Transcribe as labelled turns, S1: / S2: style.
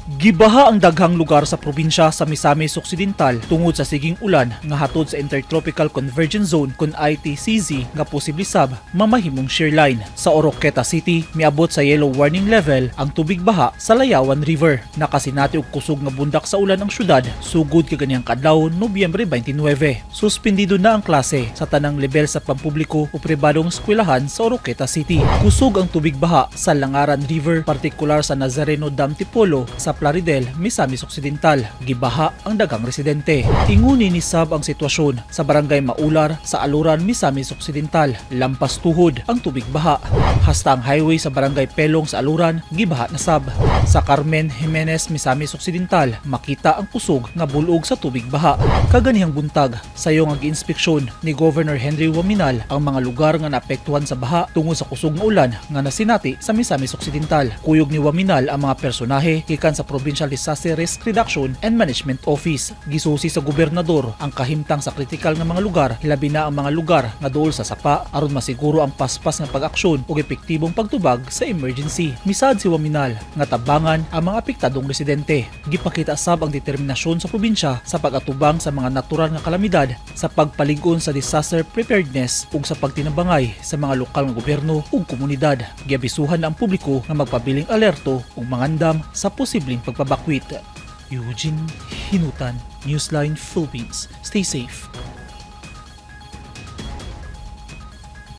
S1: Gibaha ang daghang lugar sa probinsya sa Misamis Occidental tungod sa siging ulan nga hatod sa Intertropical Convergence Zone kun ITCZ nga posible sab mamahimong shear line. Sa Oroqueta City, miabot sa yellow warning level ang tubig baha sa Layawan River. Nakasinati og kusog nga bundak sa ulan ang syudad sugod kaganyang kadlaw Nobyembre 29. Suspendido na ang klase sa tanang level sa pampubliko o pribadong eskwelahan sa Oroqueta City. Kusog ang tubig baha sa Langaran River, partikular sa Nazareno Dam Tipolo sa Plaridel, Misamis Occidental. Gibaha ang daghang residente. Inguni ni sab ang sitwasyon sa Barangay Maular sa Aluran, Misamis Occidental. Lampas tuhod ang tubig baha. Hasta ang highway sa Barangay Pelong sa Aluran, gibaha na sab. Sa Carmen Jimenez, Misamis Occidental, makita ang kusog nga bulog sa tubig baha. Kaganihang buntag, sayo nga giinspeksyon ni Governor Henry Waminal ang mga lugar nga naapektuhan sa baha tungod sa kusog nga ulan nga nasinati sa Misamis Occidental. Kuyog ni Waminal ang mga personahe gikan sa Provincial Disaster Risk Reduction and Management Office. Gisusi sa gobernador ang kahimtang sa kritikal nga mga lugar, hilabi na ang mga lugar nga duol sa sapa aron masiguro ang paspas nga pag-aksyon ug epektibong pagtubag sa emergency. Misad si Waminal nga tabangan ang mga apektadong residente. Gipakita sab ang determinasyon sa probinsya sa pag-atubang sa mga natural nga kalamidad, sa pagpalig-on sa disaster preparedness ug sa pagtinabangay sa mga lokal nga gobyerno ug komunidad. Giabisuhan na ang publiko nga magpabiling alerto ug mangandam sa posibleng pagpabakwit. Eugene Hinutan, Newsline Philippines. Stay safe.